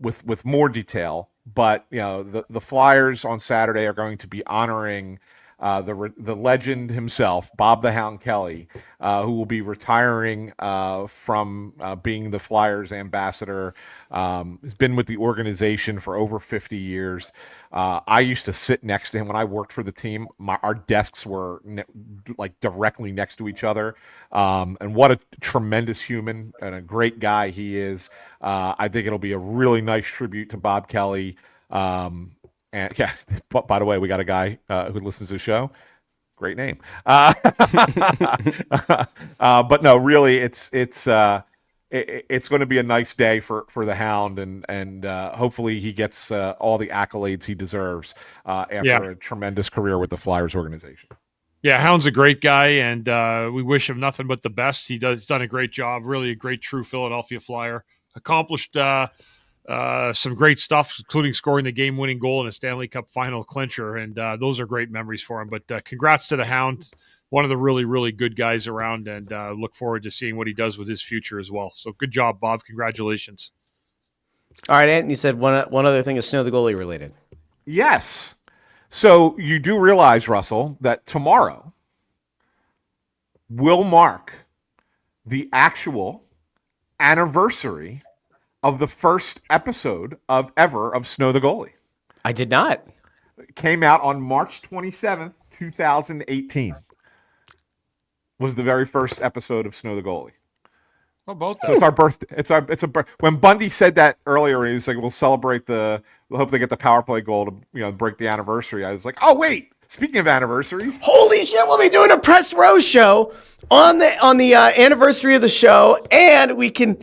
with more detail. But the Flyers on Saturday are going to be honoring the legend himself, Bob the Hound Kelly, who will be retiring from being the Flyers ambassador. Has been with the organization for over 50 years. I used to sit next to him when I worked for the team. Our desks were directly next to each other. And what a tremendous human and a great guy he is. I think it'll be a really nice tribute to Bob Kelly. And yeah, by the way, we got a guy who listens to the show. Great name. But no, really, it's going to be a nice day for the Hound, and hopefully he gets all the accolades he deserves after a tremendous career with the Flyers organization. Yeah, Hound's a great guy, and we wish him nothing but the best. He's done a great job, really a great true Philadelphia Flyer. Accomplished some great stuff, including scoring the game-winning goal in a Stanley Cup final clincher, and those are great memories for him. But congrats to the Hound, one of the really, really good guys around, and look forward to seeing what he does with his future as well. So good job, Bob. Congratulations. All right, Ant, you said one other thing is Snow the Goalie related. Yes. So you do realize, Russell, that tomorrow will mark the actual anniversary of the first episode of Snow the Goalie. I did not. It came out on March 27th, 2018. Was the very first episode of Snow the Goalie. How about that? So it's our birthday. When Bundy said that earlier, he was like, we'll hope they get the power play goal to break the anniversary. I was like, oh wait, speaking of anniversaries. Holy shit, we'll be doing a press row show on the anniversary of the show, and we can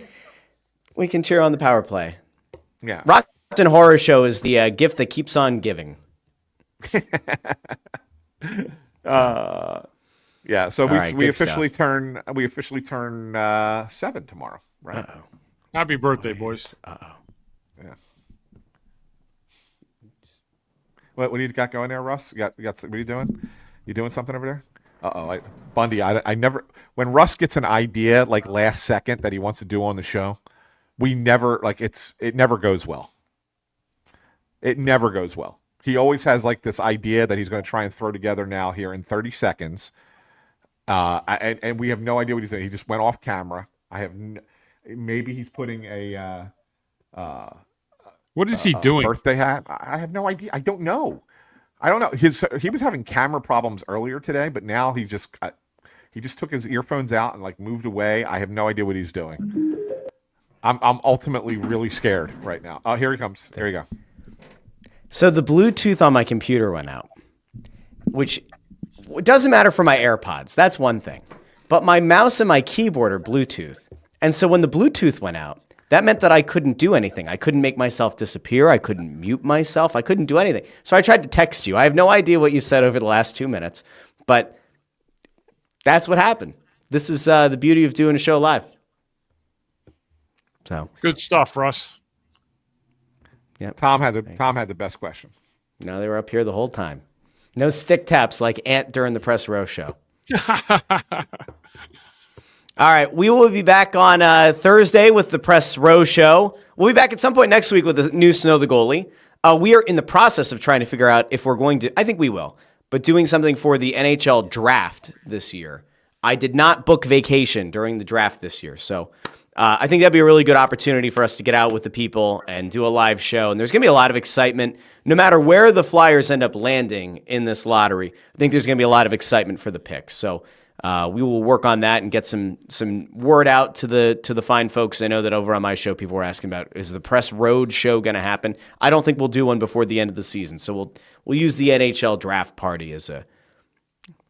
cheer on the power play. Yeah. Rotten Horror Show is the gift that keeps on giving. Yeah, so right, we officially turn 7 tomorrow, right? Uh-oh. Happy birthday, boys. Yeah. What do you got going there, Russ? You got what are you doing? You doing something over there? Bundy, I never, when Russ gets an idea like last second that he wants to do on the show, we never, it never goes well. It never goes well. He always has this idea that he's going to try and throw together now here in 30 seconds. And we have no idea what he's doing. He just went off camera. Maybe he's putting a what is he doing? Birthday hat. I have no idea. I don't know. He was having camera problems earlier today, but now he just took his earphones out and moved away. I have no idea what he's doing. I'm ultimately really scared right now. Oh, here he comes. There you go. So the Bluetooth on my computer went out, which doesn't matter for my AirPods. That's one thing. But my mouse and my keyboard are Bluetooth. And so when the Bluetooth went out, that meant that I couldn't do anything. I couldn't make myself disappear. I couldn't mute myself. I couldn't do anything. So I tried to text you. I have no idea what you said over the last 2 minutes, but that's what happened. This is the beauty of doing a show live. So good stuff, Russ. Yep. Tom had the best question. No, they were up here the whole time. No stick taps like Ant during the press row show. All right, we will be back on Thursday with the press row show. We'll be back at some point next week with the new Snow the Goalie. We are in the process of trying to figure out if we're going to, I think we will, but doing something for the NHL draft this year. I did not book vacation during the draft this year, so I think that'd be a really good opportunity for us to get out with the people and do a live show. And there's going to be a lot of excitement. No matter where the Flyers end up landing in this lottery, I think there's going to be a lot of excitement for the pick. So we will work on that and get some word out to the fine folks. I know that over on my show, people were asking about, is the press road show going to happen? I don't think we'll do one before the end of the season. So we'll use the NHL draft party as a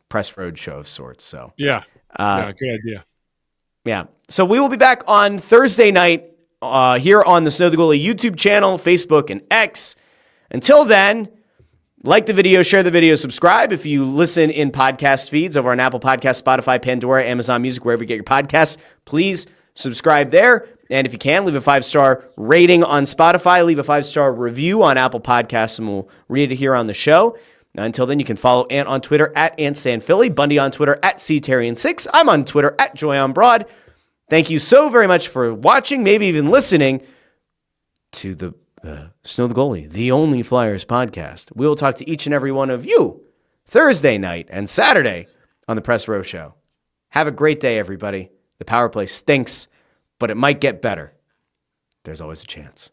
press road show of sorts. So yeah, good idea. Yeah. So we will be back on Thursday night here on the Snow the Goalie YouTube channel, Facebook, and X. Until then, Like the video, share the video, subscribe. If you listen in podcast feeds over on Apple Podcasts, Spotify, Pandora, Amazon Music, wherever you get your podcasts, please subscribe there. And if you can, leave a 5-star rating on Spotify, leave a 5-star review on Apple Podcasts, and we'll read it here on the show. Until then, you can follow Ant on Twitter at AntSanPhilly, Bundy on Twitter at CTerien6. I'm on Twitter at JoyOnBroad. Thank you so very much for watching, maybe even listening to the Snow the Goalie, the only Flyers podcast. We will talk to each and every one of you Thursday night and Saturday on the Press Row Show. Have a great day, everybody. The power play stinks, but it might get better. There's always a chance.